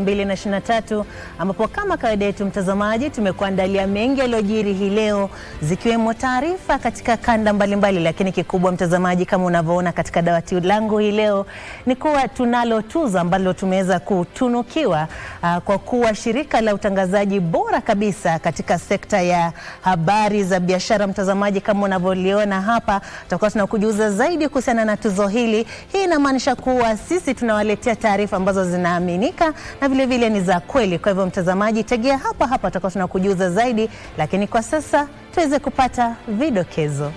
2023 ambapo kama kawaida yetu mtazamaji tumekuandalia mengi yaliyojiri hii leo zikiwemo taarifa katika kanda mbalimbali, lakini kikubwa mtazamaji, kama unavyoona katika dawati langu hii leo ni kuwa tunalo tuzo ambalo tumeweza kutunukiwa kwa kuwa shirika la utangazaji bora kabisa katika sekta ya habari za biashara. Mtazamaji, kama unavyoliona hapa, tutakuwa tunakujuza zaidi kuhusiana na tuzo hili. Hii inamaanisha kuwa sisi tunawaletea taarifa ambazo zinaaminika na vile vile ni za kweli. Kwa hivyo mtazamaji, tegea hapa tutakuwa tunakujuza zaidi, lakini kwa sasa tuweze kupata vidokezo.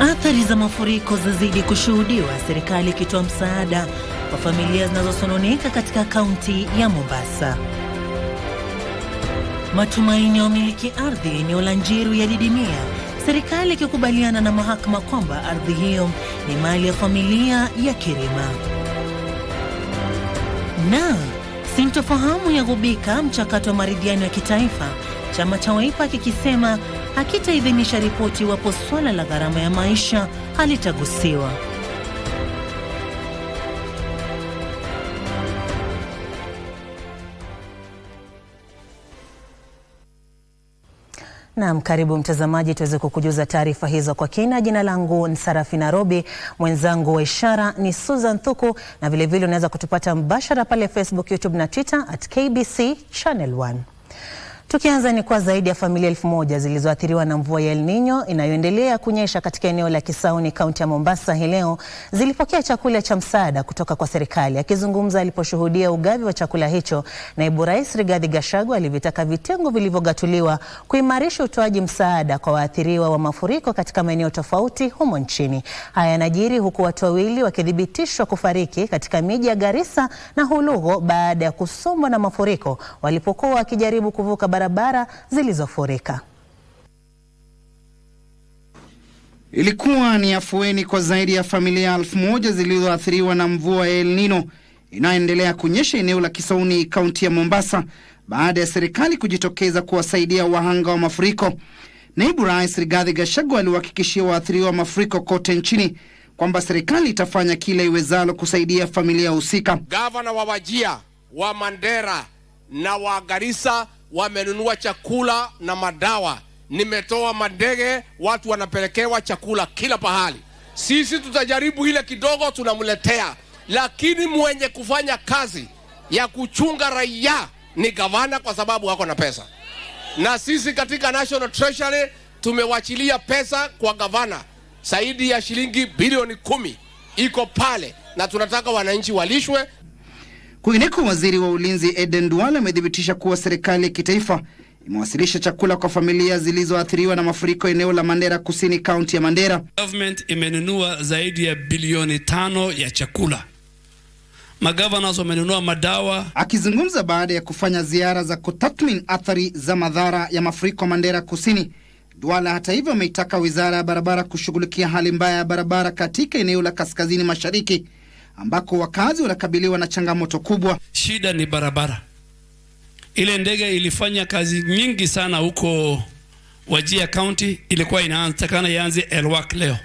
Athari za mafuriko zazidi kushuhudiwa, serikali ikitoa msaada kwa familia zinazosononeka katika kaunti ya Mombasa. Matumaini ya umiliki ardhi eneo la Njiru yadidimia, serikali ikikubaliana na mahakama kwamba ardhi hiyo ni mali ya familia ya Kirima. Na sintofahamu ya gubika mchakato wa maridhiano ya kitaifa, chama cha Wiper kikisema hakitaidhinisha ripoti iwapo swala la gharama ya maisha halitagusiwa. Naam, karibu mtazamaji, tuweze kukujuza taarifa hizo kwa kina. Jina langu ni Sarafina Robi, mwenzangu wa ishara ni Susan Thuku, na vile vile unaweza kutupata mbashara pale Facebook, YouTube na Twitter @KBC Channel 1. Tukianza ni kwa zaidi ya familia 1000 zilizoathiriwa na mvua ya El Nino inayoendelea kunyesha katika eneo la Kisauni, kaunti ya Mombasa hii leo zilipokea chakula cha msaada kutoka kwa serikali. Akizungumza aliposhuhudia ugavi wa chakula hicho, Naibu Rais Rigathi Gachagua alivitaka vitengo vilivyogatuliwa kuimarisha utoaji msaada kwa waathiriwa wa mafuriko katika maeneo tofauti humo nchini. Haya yanajiri huku watu wawili wakithibitishwa kufariki katika miji ya Garissa na Hulugo baada ya kusombwa na mafuriko walipokuwa wakijaribu kuvuka barabara zilizofurika. Ilikuwa ni afueni kwa zaidi ya familia 1000 zilizoathiriwa na mvua ya El Nino inayoendelea kunyesha eneo la Kisauni, kaunti ya Mombasa, baada ya serikali kujitokeza kuwasaidia wahanga wa mafuriko. Naibu Rais Rigathi Gachagua aliwahakikishia waathiriwa wa mafuriko kote nchini kwamba serikali itafanya kila iwezalo kusaidia familia husika. Gavana wa Wajir, wa Mandera na wa Garissa wamenunua chakula na madawa. Nimetoa mandege, watu wanapelekewa chakula kila pahali. Sisi tutajaribu ile kidogo tunamletea, lakini mwenye kufanya kazi ya kuchunga raia ni gavana, kwa sababu wako na pesa. Na sisi katika National Treasury tumewachilia pesa kwa gavana, zaidi ya shilingi bilioni 10 iko pale, na tunataka wananchi walishwe. Kwingineko, waziri wa ulinzi Eden Duale amedhibitisha kuwa serikali ya kitaifa imewasilisha chakula kwa familia zilizoathiriwa na mafuriko eneo la Mandera Kusini, kaunti ya Mandera. Government imenunua zaidi ya bilioni 5 ya chakula. Magavana wamenunua madawa. Akizungumza baada ya kufanya ziara za kutathmini athari za madhara ya mafuriko Mandera Kusini, Duale hata hivyo ameitaka wizara ya barabara kushughulikia hali mbaya ya barabara katika eneo la kaskazini mashariki ambako wakazi wanakabiliwa na changamoto kubwa. Shida ni barabara. Ile ndege ilifanya kazi nyingi sana huko Wajir County, ilikuwa inaanza ianze Elwak leo.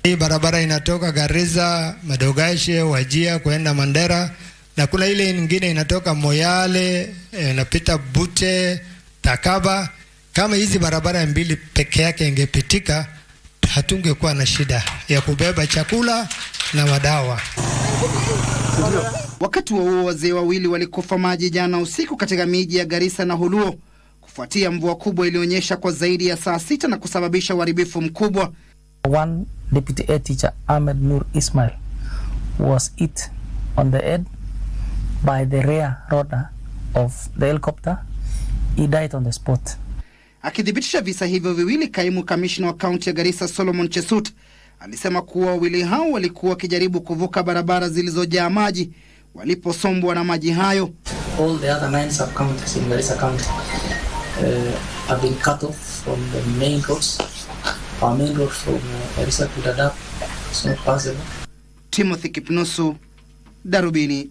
Hii barabara inatoka Garissa, Madogashe, Wajir kwenda Mandera, na kuna ile nyingine inatoka Moyale, inapita Bute, Takaba. Kama hizi barabara mbili peke yake ingepitika, hatungekuwa na shida ya kubeba chakula na madawa. Wakati huo wazee wawili walikufa maji jana usiku katika miji ya Garissa na Huluo kufuatia mvua kubwa ilionyesha kwa zaidi ya saa 6 na kusababisha uharibifu mkubwa. One deputy head teacher, Ahmed Nur Ismail, was hit on the head by the rear rotor of the helicopter. He died on the spot. Akidhibitisha visa hivyo viwili, kaimu kamishna wa kaunti ya Garissa Solomon Chesut alisema kuwa wawili hao walikuwa wakijaribu kuvuka barabara zilizojaa maji waliposombwa na maji hayo. All the other 9 sub-counties in Garissa County have been cut off from the main roads. Our main road from Garissa to Dadaab is not possible. Timothy Kipnusu, Darubini.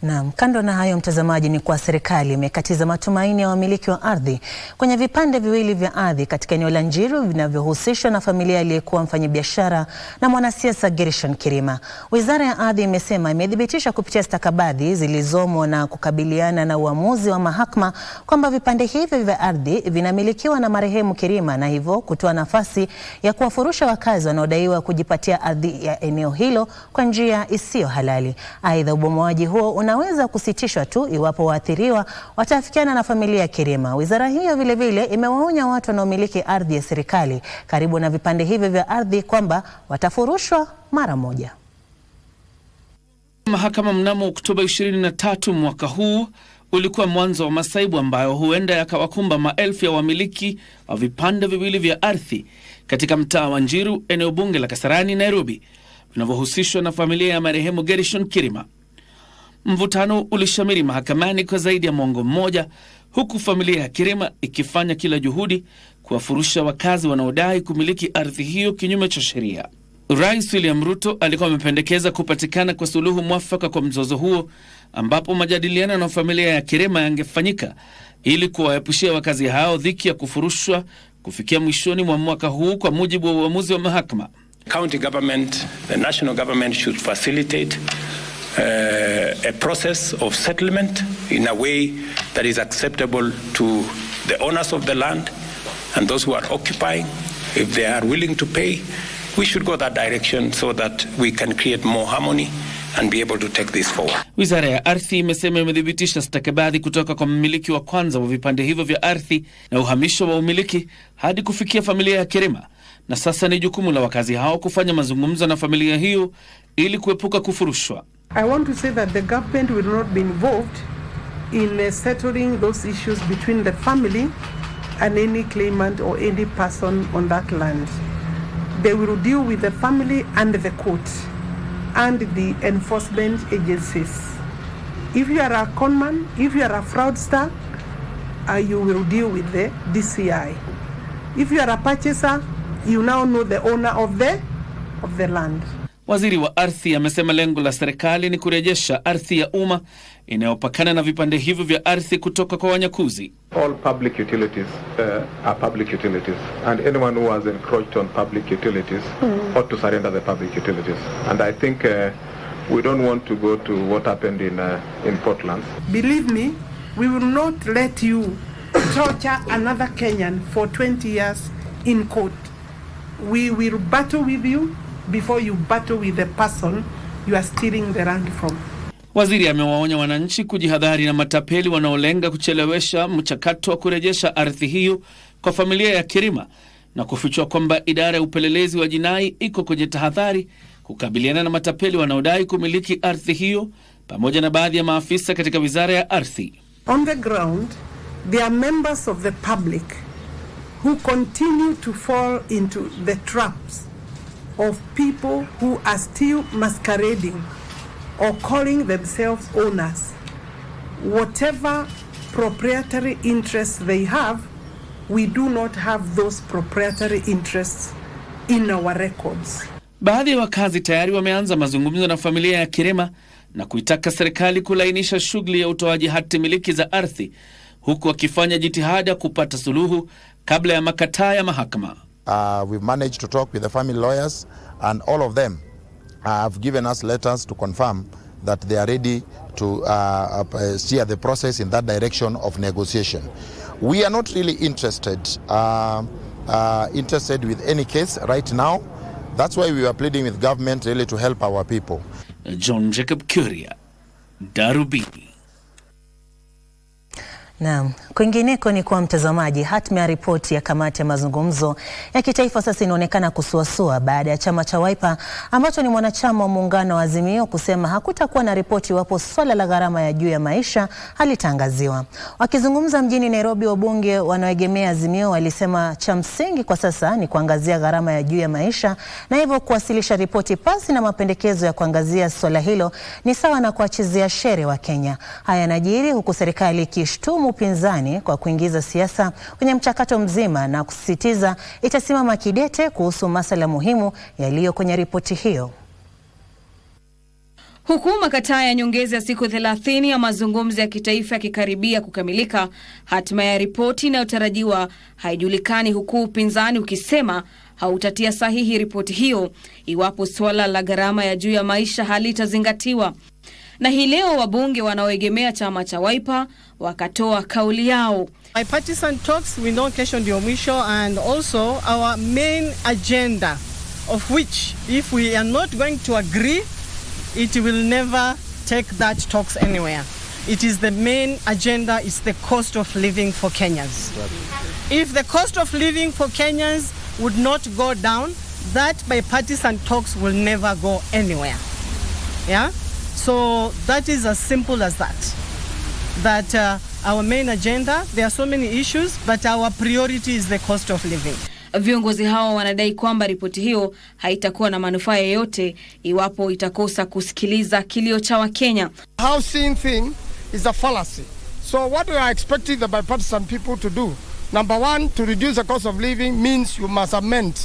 Naam, kando na hayo mtazamaji, ni kwa serikali imekatiza matumaini ya wamiliki wa ardhi kwenye vipande viwili vya ardhi katika eneo la Njiru vinavyohusishwa na familia aliyekuwa mfanyabiashara na mwanasiasa Gershon Kirima. Wizara ya Ardhi imesema imethibitisha kupitia stakabadhi zilizomo na kukabiliana na uamuzi wa mahakama kwamba vipande hivyo vya ardhi vinamilikiwa na marehemu Kirima na hivyo kutoa nafasi ya kuwafurusha wakazi wanaodaiwa kujipatia ardhi ya eneo hilo kwa njia isiyo halali. Aidha, ubomoaji huo unaweza kusitishwa tu iwapo waathiriwa wataafikiana na familia ya Kirima. Wizara hiyo vile vile imewaonya watu wanaomiliki ardhi ya serikali karibu na vipande hivyo vya ardhi kwamba watafurushwa mara moja. Mahakama mnamo Oktoba 23 mwaka huu ulikuwa mwanzo wa masaibu ambayo huenda yakawakumba maelfu ya wamiliki wa vipande viwili vya ardhi katika mtaa wa Njiru, eneo bunge la Kasarani, Nairobi, vinavyohusishwa na familia ya marehemu Gershon Kirima. Mvutano ulishamiri mahakamani kwa zaidi ya mwongo mmoja, huku familia ya Kirima ikifanya kila juhudi kuwafurusha wakazi wanaodai kumiliki ardhi hiyo kinyume cha sheria. Rais William Ruto alikuwa amependekeza kupatikana kwa suluhu mwafaka kwa mzozo huo, ambapo majadiliano na familia ya Kirima yangefanyika ili kuwaepushia wakazi hao dhiki ya kufurushwa kufikia mwishoni mwa mwaka huu, kwa mujibu wa uamuzi wa mahakama. County government, the national government should facilitate a process of settlement in a way that is acceptable to the owners of the land and those who are occupying. If they are willing to pay, we should go that direction so that we can create more harmony and be able to take this forward. Wizara ya Ardhi imesema imethibitisha stakabadhi kutoka kwa mmiliki wa kwanza wa vipande hivyo vya ardhi na uhamisho wa umiliki hadi kufikia familia ya Kirima, na sasa ni jukumu la wakazi hao kufanya mazungumzo na familia hiyo ili kuepuka kufurushwa. I want to say that the government will not be involved in settling those issues between the family and any claimant or any person on that land. They will deal with the family and the court and the enforcement agencies. If you are a conman, if you are a fraudster, you will deal with the DCI. If you are a purchaser, you now know the owner of the land. Waziri wa Ardhi amesema lengo la serikali ni kurejesha ardhi ya umma inayopakana na vipande hivyo vya ardhi kutoka kwa wanyakuzi. All public utilities are public utilities, and anyone who has encroached on public utilities ought to surrender the public utilities. And I think we don't want to go to what happened in Portland. Believe me, we will not let you torture another Kenyan for 20 years in court. We will battle with you before you battle with the person you are stealing the land from. Waziri amewaonya wananchi kujihadhari na matapeli wanaolenga kuchelewesha mchakato wa kurejesha ardhi hiyo kwa familia ya Kirima, na kufichua kwamba idara ya upelelezi wa jinai iko kwenye tahadhari kukabiliana na matapeli wanaodai kumiliki ardhi hiyo pamoja na baadhi ya maafisa katika wizara ya ardhi. On the ground, there are members of the public who continue to fall into the traps of people who are still masquerading or calling themselves owners. Whatever proprietary interests they have, we do not have those proprietary interests in our records. Baadhi ya wakazi tayari wameanza mazungumzo na familia ya Kirima na kuitaka serikali kulainisha shughuli ya utoaji hati miliki za ardhi, huku wakifanya jitihada kupata suluhu kabla ya makataa ya mahakama. We've managed to talk with the family lawyers, and all of them have given us letters to confirm that they are ready to steer the process in that direction of negotiation. We are not really interested with any case right now. That's why we are pleading with government really to help our people. John Jacob Kuria, Darubini. Naam, kwingineko ni kwa mtazamaji, hatma ya ripoti ya kamati ya mazungumzo ya kitaifa sasa inaonekana kusuasua baada ya chama cha Wiper ambacho ni mwanachama wa muungano wa Azimio kusema hakutakuwa na ripoti iwapo swala la gharama ya juu ya maisha halitangaziwa. Wakizungumza mjini Nairobi, wabunge wanaoegemea Azimio walisema cha msingi kwa sasa ni kuangazia gharama ya juu ya maisha, na hivyo kuwasilisha ripoti pasi na mapendekezo ya kuangazia swala hilo ni sawa na kuachezea shere wa Kenya. Haya yanajiri huku serikali ikishtumu upinzani kwa kuingiza siasa kwenye mchakato mzima na kusisitiza itasimama kidete kuhusu masuala muhimu yaliyo kwenye ripoti hiyo. Huku makataa ya nyongeza ya siku 30 ya mazungumzo ya kitaifa yakikaribia kukamilika, hatima ya ripoti inayotarajiwa haijulikani, huku upinzani ukisema hautatia sahihi ripoti hiyo iwapo suala la gharama ya juu ya maisha halitazingatiwa. Na hii leo wabunge wanaoegemea chama cha Wiper wakatoa kauli yao. Bipartisan talks we know kesho ndio mwisho, and also our main agenda, of which if we are not going to agree, it will never take that talks anywhere. It is the main agenda, is the cost of living for Kenyans. If the cost of living for Kenyans would not go down, that bipartisan talks will never go anywhere. Yeah? So that is as simple as that. That our main agenda, there are so many issues, but our priority is the cost of living. Viongozi hao wanadai kwamba ripoti hiyo haitakuwa na manufaa yoyote iwapo itakosa kusikiliza kilio cha Wakenya. Housing thing is a fallacy. So what we are expecting the bipartisan people to do, number one, to reduce the cost of living means you must amend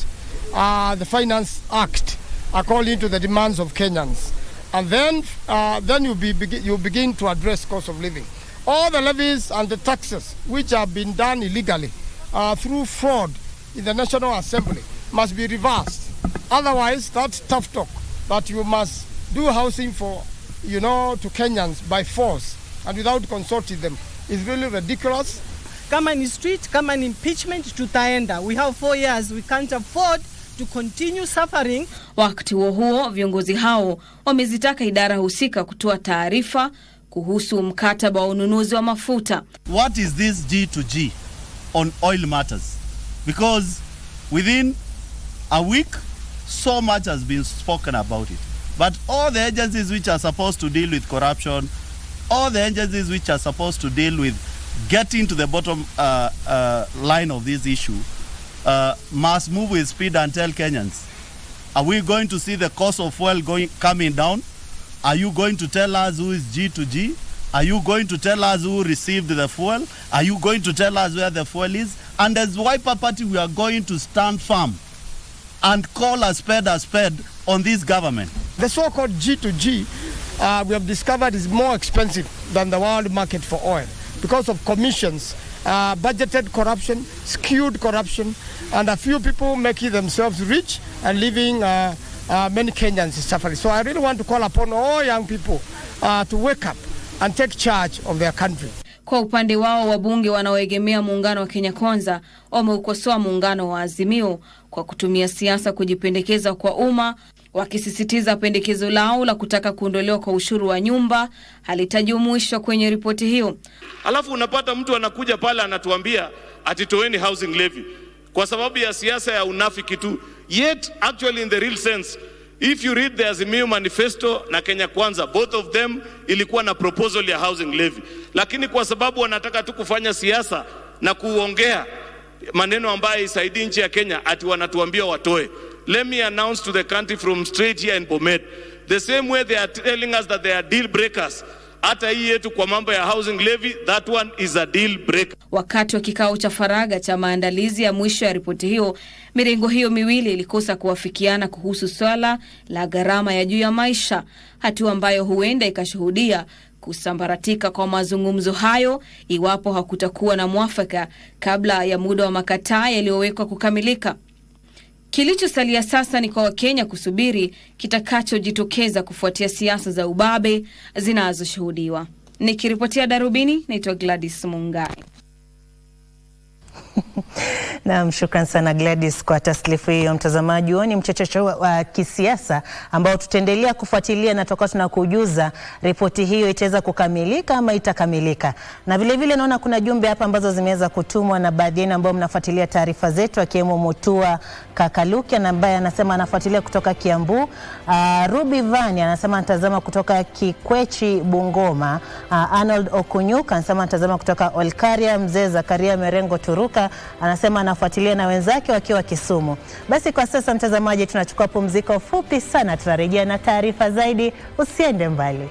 the Finance Act according to the demands of Kenyans. And then you begin to address cost of living. All the levies and the taxes which have been done illegally through fraud in the National Assembly must be reversed. Otherwise, that's tough talk. But you must do housing for, to Kenyans by force and without consulting them. It's really ridiculous. Kama ni street, kama ni impeachment, tutaenda. We have 4 years. We can't afford to continue suffering. Wakati huo viongozi hao wamezitaka idara husika kutoa taarifa kuhusu mkataba wa ununuzi wa mafuta. What is this G2G on oil matters? Because within a week, so much has been spoken about it. But all the agencies which are supposed to deal with corruption, all the agencies which are supposed to deal with getting to the bottom line of this issue, must move with speed and tell Kenyans, are we going to see the cost of fuel coming down? Are you going to tell us who is G2G? Are you going to tell us who received the fuel? Are you going to tell us where the fuel is? And as Wiper Party, we are going to stand firm and call a spade on this government. The so-called G2G, we have discovered, is more expensive than the world market for oil because of commissions, budgeted corruption, skewed corruption, and a few people making themselves rich and leaving many Kenyans suffering. So I really want to call upon all young people to wake up and take charge of their country. Kwa upande wao wabunge wanaoegemea muungano wa Kenya Kwanza wameukosoa muungano wa Azimio kwa kutumia siasa kujipendekeza kwa umma, wakisisitiza pendekezo lao la kutaka kuondolewa kwa ushuru wa nyumba halitajumuishwa kwenye ripoti hiyo. Alafu unapata mtu anakuja pale anatuambia atitoeni housing levy kwa sababu ya siasa ya unafiki tu. Yet actually in the real sense, if you read the Azimio manifesto na Kenya Kwanza, both of them ilikuwa na proposal ya housing levy. Lakini kwa sababu wanataka tu kufanya siasa na kuongea maneno ambayo isaidi nchi ya Kenya, ati wanatuambia watoe. Let me announce to the country from straight here in Bomet, the same way they are telling us that they are deal breakers, hata hii yetu kwa mambo ya housing levy, that one is a deal breaker. Wakati wa kikao cha faragha cha maandalizi ya mwisho ya ripoti hiyo, mirengo hiyo miwili ilikosa kuwafikiana kuhusu swala la gharama ya juu ya maisha, hatua ambayo huenda ikashuhudia kusambaratika kwa mazungumzo hayo iwapo hakutakuwa na mwafaka kabla ya muda wa makataa yaliyowekwa kukamilika. Kilichosalia sasa ni kwa Wakenya kusubiri kitakachojitokeza kufuatia siasa za ubabe zinazoshuhudiwa. Nikiripotia Darubini, naitwa Gladys Mungai. Naam, shukran sana Gladys kwa taslifu hiyo. Mtazamaji, ni mchechecho wa kisiasa ambao tutaendelea kufuatilia na tutakuwa tunakujuza ripoti hiyo itaweza kukamilika ama itakamilika. Na vile vile naona kuna jumbe hapa ambazo zimeweza kutumwa na baadhi yenu ambao mnafuatilia taarifa zetu, akiwemo Mutua Kakaluki ambaye anasema anafuatilia kutoka Kiambu. Robi Vani anasema anatazama kutoka Kikwechi Bungoma. Arnold Okunyuka anasema anatazama kutoka Olkaria. Mzee Zakaria Merengo Turuka anasema anafuatilia na wenzake wakiwa Kisumu. Basi kwa sasa mtazamaji, tunachukua pumziko fupi sana, tunarejea na taarifa zaidi. Usiende mbali.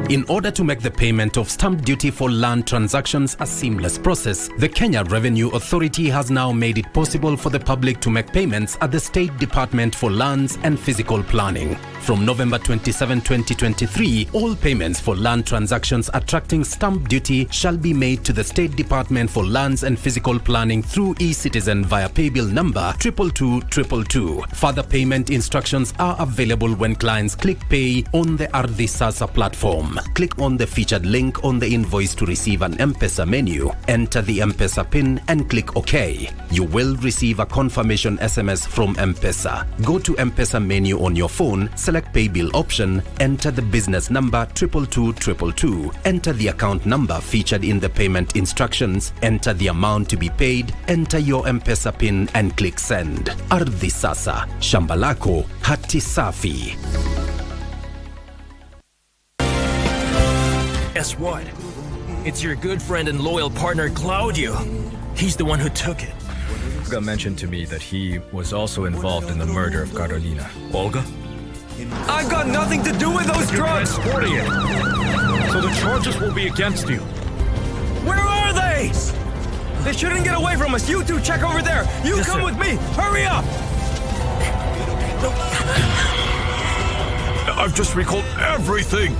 In order to make the payment of stamp duty for land transactions a seamless process, the Kenya Revenue Authority has now made it possible for the public to make payments at the State Department for Lands and Physical Planning. From November 27, 2023, all payments for land transactions attracting stamp duty shall be made to the State Department for Lands and Physical Planning through eCitizen via paybill number 22222. Further payment instructions are available when clients click Pay on the Ardhi Sasa platform. Click on the featured link on the invoice to receive an M-Pesa menu. Enter the M-Pesa PIN and click OK. You will receive a confirmation SMS from M-Pesa. Go to M-Pesa menu on your phone, select Paybill option, enter the business number 22222, enter the account number featured in the payment instructions, enter the amount to be paid, enter your M-Pesa PIN and click Send. Ardhi Sasa, shamba lako hati safi. Guess what? It's your good friend and loyal partner, Claudio. He's the one who took it. Olga mentioned to me that he was also involved in the murder of Carolina. Olga? I've got nothing to do with those drugs! Transporting it. So the charges will be against you. Where are they? They shouldn't get away from us. You two check over there. You yes, come sir. With me. Hurry up! I've just recalled everything.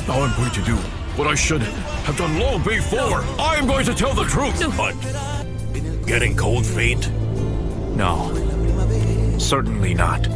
Now I'm going to do what I should have done long before. I'm going to tell the truth. But getting cold feet? No, certainly not.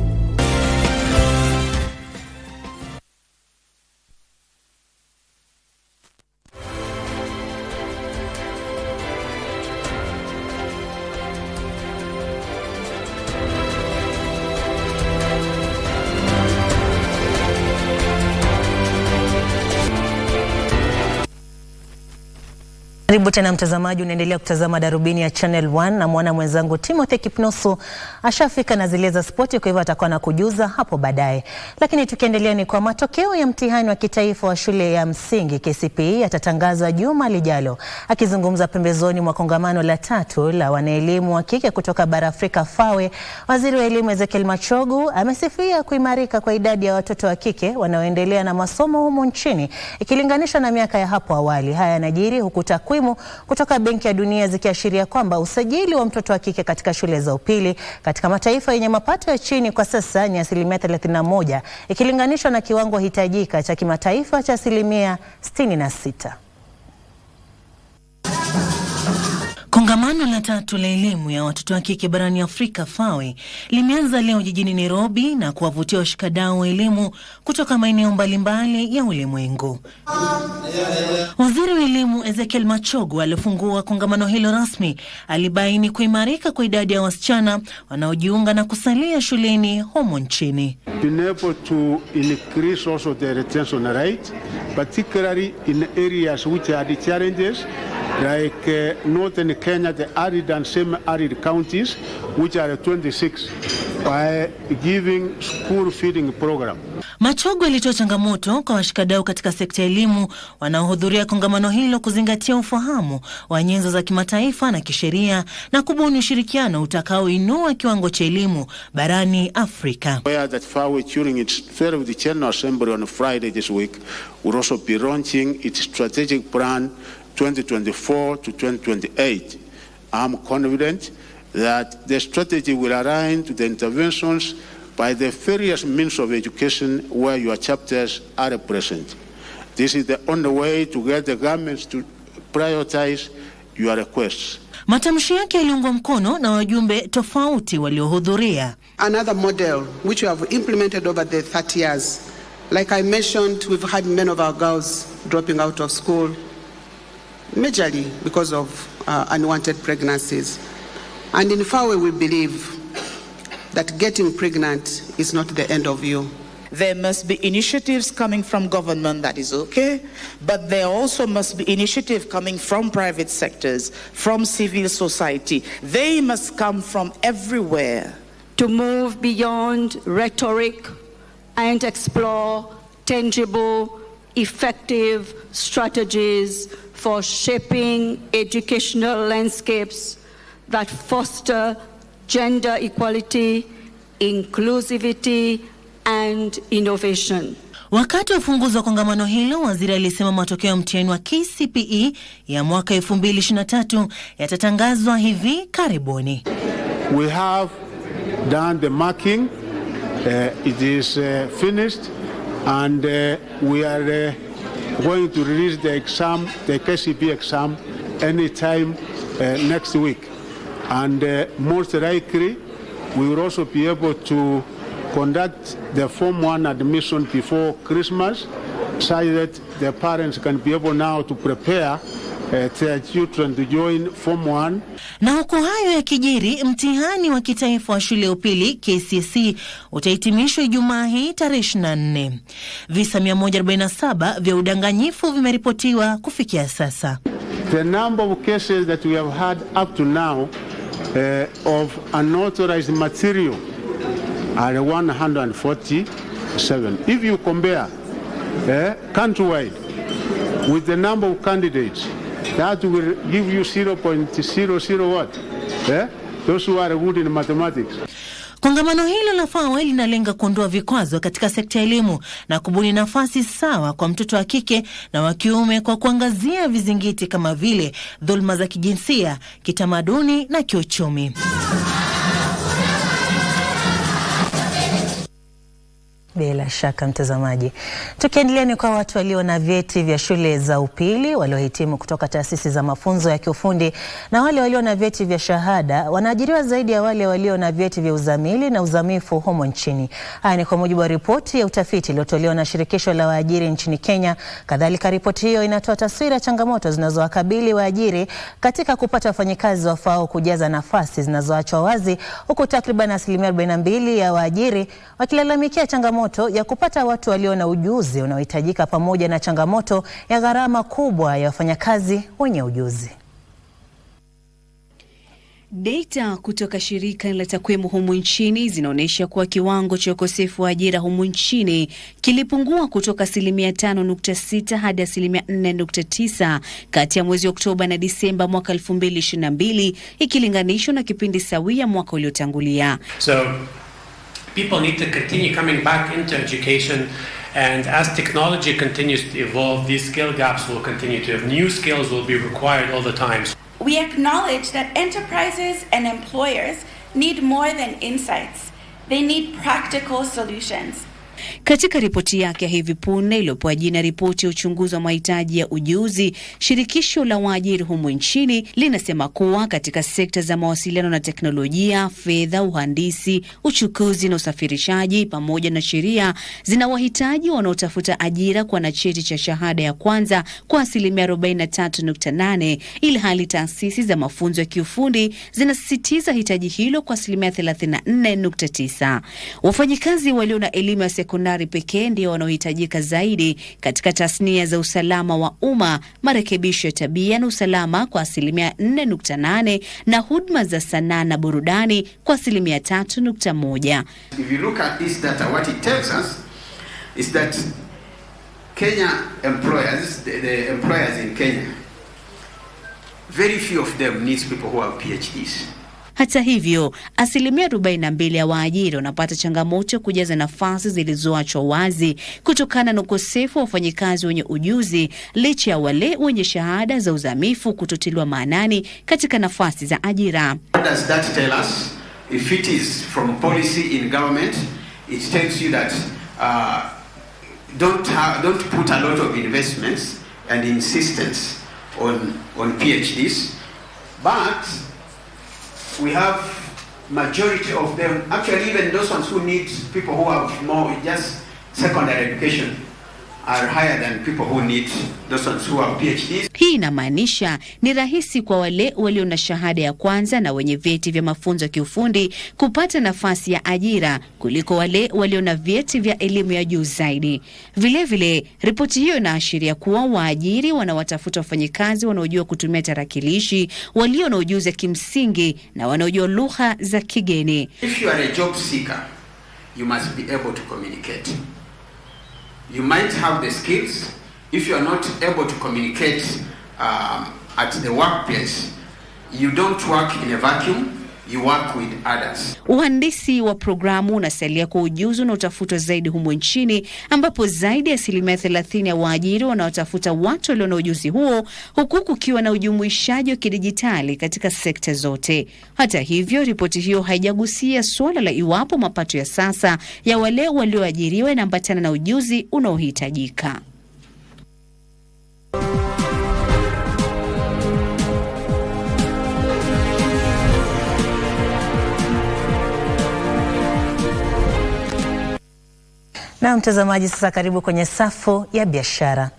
Karibu tena mtazamaji, unaendelea kutazama Darubini ya Channel 1 na mwana mwenzangu Timothy Kipnosu ashafika na zile za spoti, kwa hivyo atakuwa na kujuza hapo baadaye. Lakini tukiendelea ni kwa matokeo ya mtihani wa kitaifa wa shule ya msingi KCPE yatatangazwa juma lijalo. Akizungumza pembezoni mwa kongamano la 3 la wanaelimu wa kike kutoka bara Afrika FAWE, Waziri wa Elimu Ezekiel Machogu amesifia kuimarika kwa idadi ya watoto wa kike wanaoendelea na masomo humu nchini ikilinganishwa na miaka ya hapo awali. Haya yanajiri huku takwimu kutoka Benki ya Dunia zikiashiria kwamba usajili wa mtoto wa kike katika shule za upili katika mataifa yenye mapato ya chini kwa sasa ni 31% ikilinganishwa na kiwango hitajika cha kimataifa cha 66%. Kongamano la 3 la elimu ya watoto wa kike barani Afrika FAWE limeanza leo jijini Nairobi na kuwavutia washikadau wa elimu kutoka maeneo mbalimbali ya ulimwengu. Waziri wa Elimu Ezekiel Machogu alifungua kongamano hilo rasmi alibaini kuimarika kwa idadi ya wasichana wanaojiunga na kusalia shuleni humo nchini. Been able to increase also the retention rate, particularly in areas which are the challenges like northern Kenya, the arid and semi-arid counties, which are 26, by giving school feeding program. Machogu alitoa changamoto kwa washikadau katika sekta ya elimu wanaohudhuria kongamano hilo kuzingatia ufahamu wa nyenzo za kimataifa na kisheria na kubuni ushirikiano utakaoinua kiwango cha elimu barani Afrika. Where that FAWE during its 12th General Assembly on Friday this week will also be launching its strategic plan 2024 to 2028. I'm confident that the strategy will align to the interventions by the various means of education where your chapters are present. This is the only way to get the governments to prioritize your requests. Matamshi yake yaliungwa mkono na wajumbe tofauti waliohudhuria. Another model which we have implemented over the 30 years. Like I mentioned, we've had many of our girls dropping out of school, majorly because of unwanted pregnancies. And in FAWE we believe that getting pregnant is not the end of you. There must be initiatives coming from government, that is okay, but there also must be initiative coming from private sectors, from civil society. They must come from everywhere. To move beyond rhetoric and explore tangible, effective strategies for shaping educational landscapes that foster gender equality, inclusivity, and innovation. Wakati wa ufunguzi wa kongamano hilo, waziri alisema matokeo ya mtihani wa KCPE ya mwaka 2023 yatatangazwa hivi karibuni. We have done the marking. It is finished, and we are going to release the exam, the KCPE exam, anytime next week. And most likely, we will also be able to conduct the Form 1 admission before Christmas, so that the parents can be able now to prepare their children to join Form 1. Na huko hayo ya kijiri, mtihani wa kitaifa wa shule ya upili KCSE utahitimishwa Ijumaa hii tarehe 24. Visa 147 vya udanganyifu vimeripotiwa kufikia sasa. The number of cases that we have had up to now of unauthorized material are 147. If you compare countrywide with the number of candidates, that will give you 0.00 what? Those who are good in mathematics. Kongamano hilo la FAWE linalenga kuondoa vikwazo katika sekta ya elimu na kubuni nafasi sawa kwa mtoto wa kike na wa kiume kwa kuangazia vizingiti kama vile dhulma za kijinsia, kitamaduni na kiuchumi. Bila shaka mtazamaji, tukiendelea ni kwa watu walio na vyeti vya shule za upili, waliohitimu kutoka taasisi za mafunzo ya kiufundi na wale walio na vyeti vya shahada wanaajiriwa zaidi ya wale walio na vyeti vya uzamili na uzamifu humo nchini. Haya ni kwa mujibu wa ripoti ya utafiti iliyotolewa na shirikisho la waajiri nchini Kenya. Kadhalika, ripoti hiyo inatoa taswira ya changamoto zinazowakabili waajiri katika kupata wafanyikazi wafao kujaza nafasi zinazoachwa wazi, huku takriban 42% ya waajiri wakilalamikia changamoto ya kupata watu walio na ujuzi unaohitajika pamoja na changamoto ya gharama kubwa ya wafanyakazi wenye ujuzi. Data kutoka shirika la takwimu humu nchini zinaonyesha kuwa kiwango cha ukosefu wa ajira humu nchini kilipungua kutoka 5.6 hadi 4.9 kati ya mwezi Oktoba na Disemba mwaka 2022 ikilinganishwa na kipindi sawia mwaka uliotangulia. People need to continue coming back into education, and as technology continues to evolve, these skill gaps will continue to have new skills will be required all the time. We acknowledge that enterprises and employers need more than insights. They need practical solutions. Katika ripoti yake hivi punde iliyopewa jina ripoti ya uchunguzi wa mahitaji ya ujuzi, shirikisho la waajiri humu nchini linasema kuwa katika sekta za mawasiliano na teknolojia, fedha, uhandisi, uchukuzi na usafirishaji pamoja na sheria zina wahitaji wanaotafuta ajira kwa na cheti cha shahada ya kwanza kwa 43.8%, ili hali taasisi za mafunzo ya kiufundi zinasisitiza hitaji hilo kwa 34.9%. Wafanyikazi walio na elimu ya sekondari pekee ndio wanaohitajika zaidi katika tasnia za usalama wa umma, marekebisho ya tabia na usalama kwa 4.8% na huduma za sanaa na burudani kwa 3.1%. If you look at this data, what it tells us is that Kenya employers, the employers in Kenya, very few of them needs people who have PhDs. Hata hivyo, 42% ya waajiri wanapata changamoto kujaza nafasi zilizoachwa wazi kutokana na ukosefu wa wafanyikazi wenye ujuzi, licha ya wale wenye shahada za uzamifu kutotiliwa maanani katika nafasi za ajira. What does that tell us? If it is from policy in government, it tells you that don't put a lot of investments and insistence on PhDs, but we have majority of them, actually even those ones who need people who have more just secondary education are higher than people who need those ones who have PhDs. Hii inamaanisha ni rahisi kwa wale walio na shahada ya kwanza na wenye vyeti vya mafunzo ya kiufundi kupata nafasi ya ajira kuliko wale walio na vyeti vya elimu ya juu zaidi. Vilevile, ripoti hiyo inaashiria kuwa waajiri wanawatafuta wafanyikazi wanaojua kutumia tarakilishi, walio na ujuzi wa kimsingi na wanaojua lugha za kigeni. If you are a job seeker, you must be able to communicate. You might have the skills. If you are not able to communicate at the workplace, you don't work in a vacuum. you work with others. Uhandisi wa programu unasalia kwa ujuzi unaotafutwa zaidi humu nchini, ambapo zaidi ya 30% ya waajiri wanaotafuta watu walio na ujuzi huo, huku kukiwa na ujumuishaji wa kidijitali katika sekta zote. Hata hivyo, ripoti hiyo haijagusia suala la iwapo mapato ya sasa ya wale walioajiriwa yanaambatana na ujuzi unaohitajika. Na mtazamaji, sasa karibu kwenye safu ya biashara.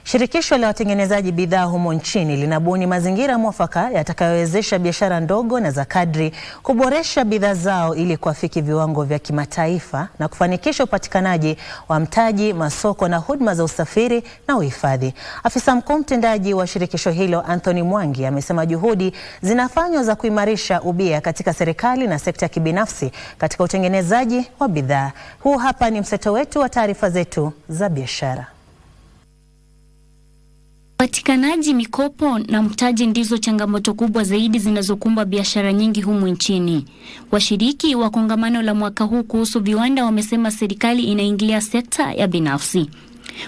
Shirikisho la watengenezaji bidhaa humo nchini linabuni mazingira mwafaka yatakayowezesha biashara ndogo na za kadri kuboresha bidhaa zao ili kuafiki viwango vya kimataifa na kufanikisha upatikanaji wa mtaji, masoko na huduma za usafiri na uhifadhi. Afisa mkuu mtendaji wa shirikisho hilo Anthony Mwangi amesema juhudi zinafanywa za kuimarisha ubia katika serikali na sekta ya kibinafsi katika utengenezaji wa bidhaa. Huu hapa ni mseto wetu wa taarifa zetu za biashara. Upatikanaji mikopo na mtaji ndizo changamoto kubwa zaidi zinazokumba biashara nyingi humu nchini. Washiriki wa kongamano la mwaka huu kuhusu viwanda wamesema serikali inaingilia sekta ya binafsi.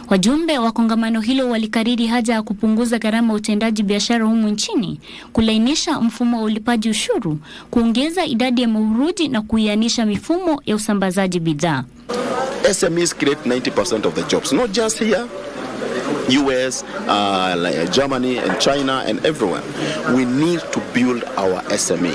Wajumbe wa kongamano hilo walikariri haja ya kupunguza gharama utendaji biashara humu nchini, kulainisha mfumo wa ulipaji ushuru, kuongeza idadi ya mahuruji na kuianisha mifumo ya usambazaji bidhaa. SMEs create 90% of the jobs, not just here. US, like Germany and China and everywhere. We need to build our SME.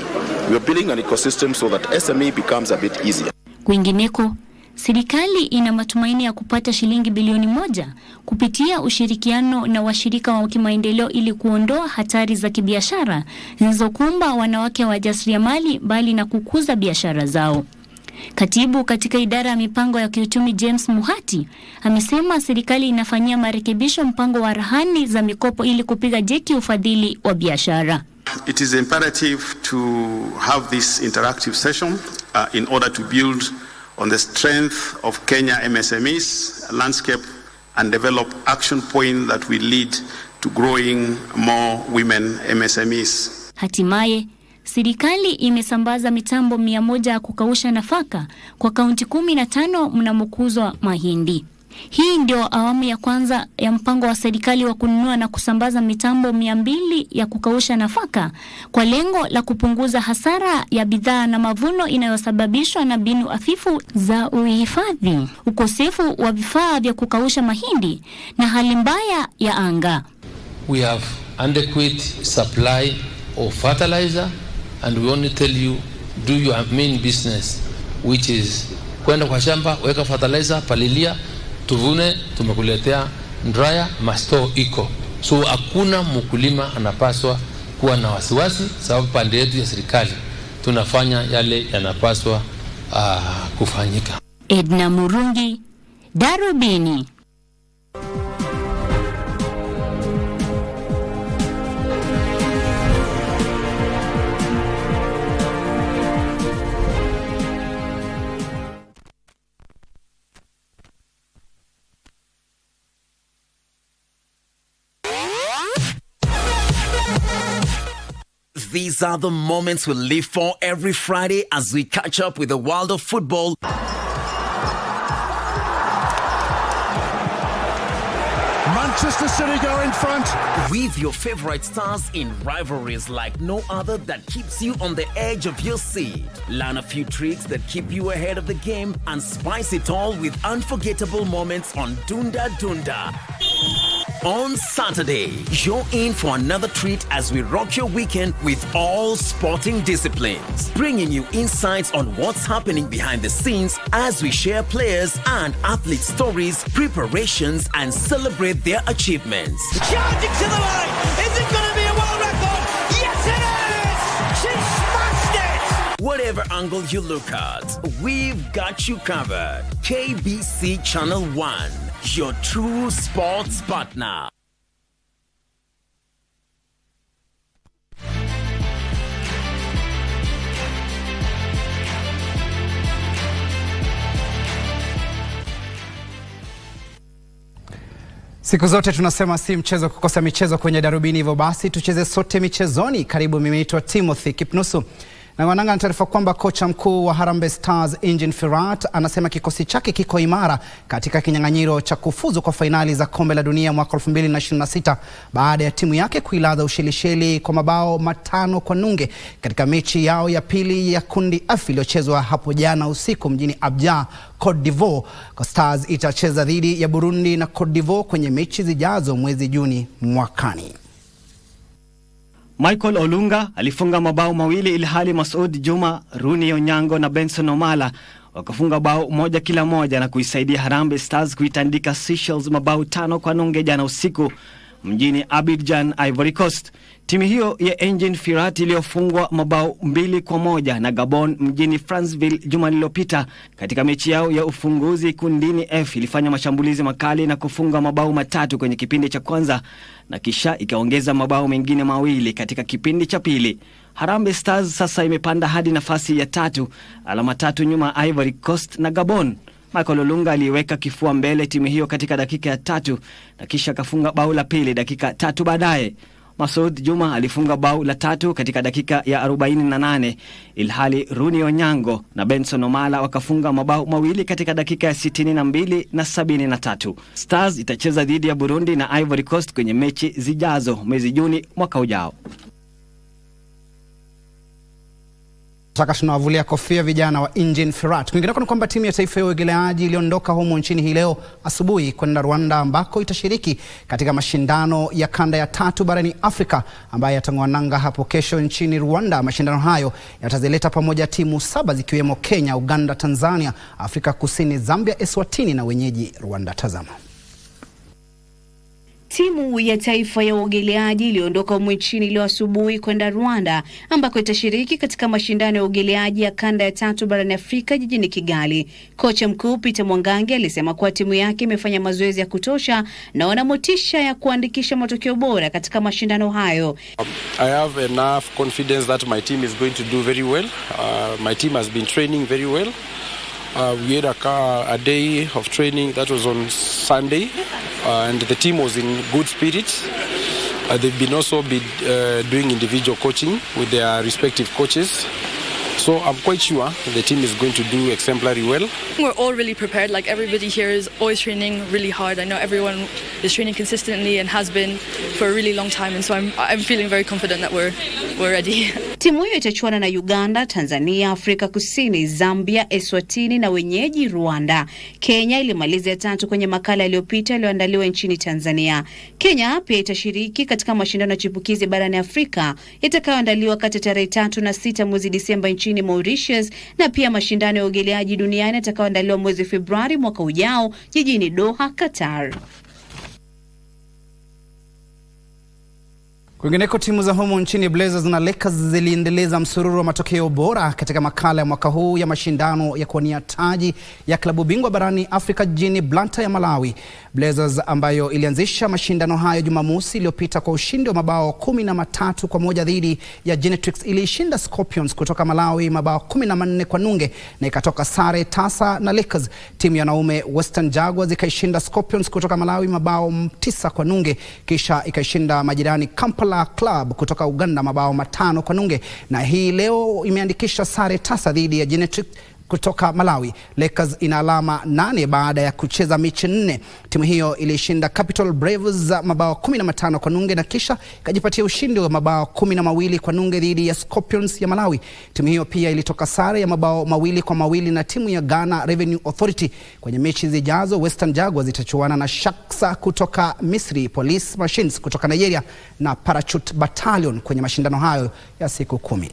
We are building an ecosystem so that SME becomes a bit easier. Kwingineko, serikali ina matumaini ya kupata shilingi bilioni 1 kupitia ushirikiano na washirika wa kimaendeleo ili kuondoa hatari za kibiashara zinazokumba wanawake wajasiriamali bali na kukuza biashara zao. Katibu katika idara ya mipango ya kiuchumi James Muhati amesema serikali inafanyia marekebisho mpango wa rahani za mikopo ili kupiga jeki ufadhili wa biashara. It is imperative to have this interactive session in order to build on the strength of Kenya MSMEs landscape and develop action point that will lead to growing more women MSMEs. Hatimaye serikali imesambaza mitambo 100 ya kukausha nafaka kwa kaunti 15 mnamokuzwa mahindi. Hii ndio awamu ya kwanza ya mpango wa serikali wa kununua na kusambaza mitambo 200 ya kukausha nafaka kwa lengo la kupunguza hasara ya bidhaa na mavuno inayosababishwa na mbinu hafifu za uhifadhi, ukosefu wa vifaa vya kukausha mahindi na hali mbaya ya anga. We have adequate supply of fertilizer. And we only tell you, do your main business, which is kwenda kwa shamba, weka fertilizer, palilia, tuvune, tumekuletea dryer, masto iko. So hakuna mkulima anapaswa kuwa na wasiwasi, sababu pande yetu ya serikali tunafanya yale yanapaswa kufanyika. Edna Murungi, Darubini. These are the moments we live for every Friday as we catch up with the world of football. Manchester City go in front. With your favorite stars in rivalries like no other that keeps you on the edge of your seat. Learn a few tricks that keep you ahead of the game and spice it all with unforgettable moments on Dunda Dunda. On Saturday, you're in for another treat as we rock your weekend with all sporting disciplines, bringing you insights on what's happening behind the scenes as we share players and athlete stories, preparations, and celebrate their achievements. Charging to the line! Is it going to be a world record? Yes, it is! She smashed it! Whatever angle you look at, we've got you covered. KBC Channel 1. Your true sports partner. Siku zote tunasema si mchezo kukosa michezo kwenye Darubini, hivyo basi tucheze sote michezoni. Karibu, mimi naitwa Timothy Kipnusu. Na wananga na taarifa kwamba kocha mkuu wa Harambee Stars Engin Firat anasema kikosi chake kiko imara katika kinyang'anyiro cha kufuzu kwa fainali za kombe la dunia mwaka 2026 baada ya timu yake kuilaza Ushelisheli kwa mabao 5-0 katika mechi yao ya pili ya kundi F iliyochezwa hapo jana usiku mjini Abidjan, Cote d'Ivoire. Stars itacheza dhidi ya Burundi na Cote d'Ivoire kwenye mechi zijazo mwezi Juni mwakani. Michael Olunga alifunga mabao mawili ilhali Masoud Juma, Rooney Onyango na Benson Omala wakafunga bao moja kila moja na kuisaidia Harambee Stars kuitandika Seychelles mabao 5-0 jana usiku mjini Abidjan, Ivory Coast. Timu hiyo ya Engin Firat iliyofungwa mabao 2-1 na Gabon mjini Franceville juma lililopita katika mechi yao ya ufunguzi kundini F ilifanya mashambulizi makali na kufunga mabao 3 kwenye kipindi cha kwanza na kisha ikaongeza mabao mengine 2 katika kipindi cha pili. Harambee Stars sasa imepanda hadi nafasi ya 3, alama 3 nyuma Ivory Coast na Gabon. Michael Olunga aliweka kifua mbele timu hiyo katika dakika ya 3 na kisha akafunga bao la pili dakika 3 baadaye. Masoud Juma alifunga bao la 3 katika dakika ya 48 ilhali Rooney Onyango na Benson Omala wakafunga mabao 2 katika dakika ya 62 na 73. Stars itacheza dhidi ya Burundi na Ivory Coast kwenye mechi zijazo mwezi Juni mwaka ujao. Sasa tunawavulia kofia vijana wa Engin Firat. Kwingineko ni kwamba timu ya taifa ya uogeleaji iliondoka humo nchini hii leo asubuhi kwenda Rwanda ambako itashiriki katika mashindano ya kanda ya 3 barani Afrika ambayo yatang'oa nanga hapo kesho nchini Rwanda. Mashindano hayo yatazileta pamoja timu 7 zikiwemo Kenya, Uganda, Tanzania, Afrika Kusini, Zambia, Eswatini na wenyeji Rwanda. Tazama. Timu ya taifa ya uogeleaji iliondoka humu nchini leo asubuhi kwenda Rwanda ambako itashiriki katika mashindano ya uogeleaji ya kanda ya 3 barani Afrika jijini Kigali. Kocha mkuu Peter Mwangangi alisema kuwa timu yake imefanya mazoezi ya kutosha na wana motisha ya kuandikisha matokeo bora katika mashindano hayo. I have enough confidence that my team is going to do very well. My team has been training very well. We had a day of training that was on Sunday, and the team was in good spirits. They've been also doing individual coaching with their respective coaches. So I'm quite sure the team is going to do exemplary well. We're all really prepared. Like, everybody here is always training really hard. I know everyone is training consistently and has been for a really long time, and so I'm feeling very confident that we're ready. Timu hiyo itachuana na Uganda, Tanzania, Afrika Kusini, Zambia, Eswatini na wenyeji Rwanda. Kenya ilimaliza ya 3 kwenye makala yaliyopita yaliyoandaliwa nchini Tanzania. Kenya pia itashiriki katika mashindano ya chipukizi barani Afrika yatakayoandaliwa kati ya tarehe 3 na 6 mwezi Disemba nchini Mauritius, na pia mashindano ya uogeleaji duniani yatakayoandaliwa mwezi Februari mwaka ujao jijini Doha, Qatar. Kwingineko timu za humu nchini Blazers na Lakers ziliendeleza msururu wa matokeo bora katika makala ya mwaka huu ya mashindano ya kuwania taji ya klabu bingwa barani Afrika jijini Blantyre ya Malawi. Blazers ambayo ilianzisha mashindano hayo Jumamosi iliyopita kwa ushindi wa mabao 13-1 dhidi ya Genetrix ilishinda Scorpions kutoka Malawi mabao 14-0 na ikatoka sare tasa na Lakers. Timu ya naume Western Jaguars ikaishinda Scorpions kutoka Malawi mabao 9-0 kisha ikaishinda majirani Kampala Club kutoka Uganda mabao 5-0 na hii leo imeandikisha sare tasa dhidi ya Genetrix kutoka Malawi. Lakers ina alama 8 baada ya kucheza mechi 4. Timu hiyo ilishinda Capital Bravos mabao 15-0 na kisha ikajipatia ushindi wa mabao 12-0 dhidi ya Scorpions ya Malawi. Timu hiyo pia ilitoka sare ya mabao 2-2 na timu ya Ghana Revenue Authority. Kwenye mechi zijazo Western Jaguars itachuana na Shaksa kutoka Misri, Police Machines kutoka Nigeria na Parachute Battalion kwenye mashindano hayo ya siku 10.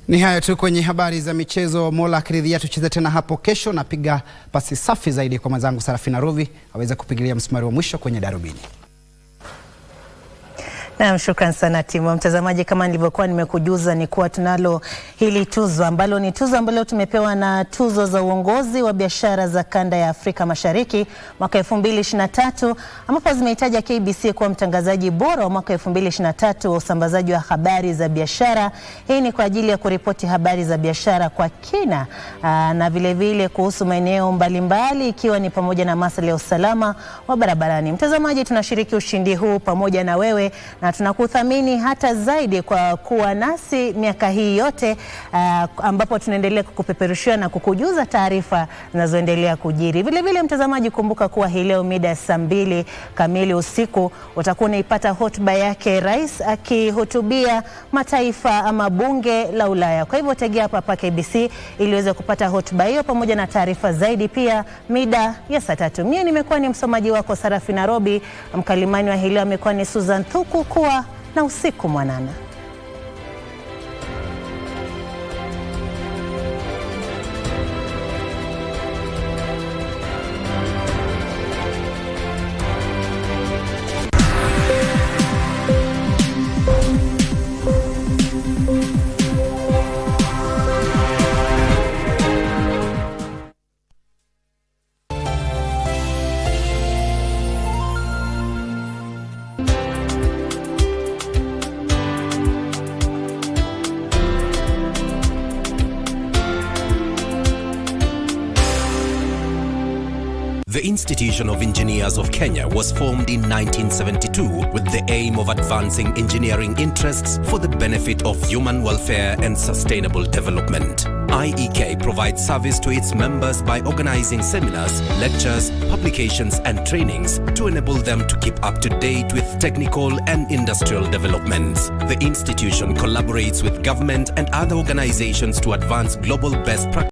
Ni hayo tu kwenye habari za michezo. Mola akiridhia tucheze tena hapo kesho. Napiga pasi safi zaidi kwa mwenzangu Sarafina Robi aweze kupigilia msumari wa mwisho kwenye Darubini. Naam, shukran sana Timo. Mtazamaji, kama nilivyokuwa nimekujuza ni kuwa tunalo hili tuzo ambalo ni tuzo ambalo tumepewa na tuzo za uongozi wa biashara za kanda ya Afrika Mashariki mwaka 2023, ambapo zimehitaja KBC kuwa mtangazaji bora wa mwaka 2023 wa usambazaji wa habari za biashara. Hii ni kwa ajili ya kuripoti habari za biashara kwa kina na vile vile kuhusu maeneo mbalimbali ikiwa ni pamoja na masuala ya usalama wa barabarani. Mtazamaji, tunashiriki ushindi huu pamoja na wewe na tunakuthamini hata zaidi kwa kuwa nasi miaka hii yote ambapo tunaendelea kukupeperushia na kukujuza taarifa zinazoendelea kujiri. Vile vile mtazamaji, kumbuka kuwa hii leo mida saa 2 kamili usiku utakuwa unaipata hotuba yake rais akihutubia mataifa ama bunge la Ulaya. Kwa hivyo tegea hapa KBC ili uweze kupata hotuba hiyo pamoja na taarifa zaidi pia mida ya saa 3. Mimi nimekuwa ni msomaji wako Sarafina Robi, mkalimani wa hii leo amekuwa ni Susan Thuku. Kuwa na usiku mwanana. The Institution of Engineers of Kenya was formed in 1972 with the aim of advancing engineering interests for the benefit of human welfare and sustainable development. IEK provides service to its members by organizing seminars, lectures, publications and trainings to enable them to keep up to date with technical and industrial developments. The institution collaborates with government and other organizations to advance global best practices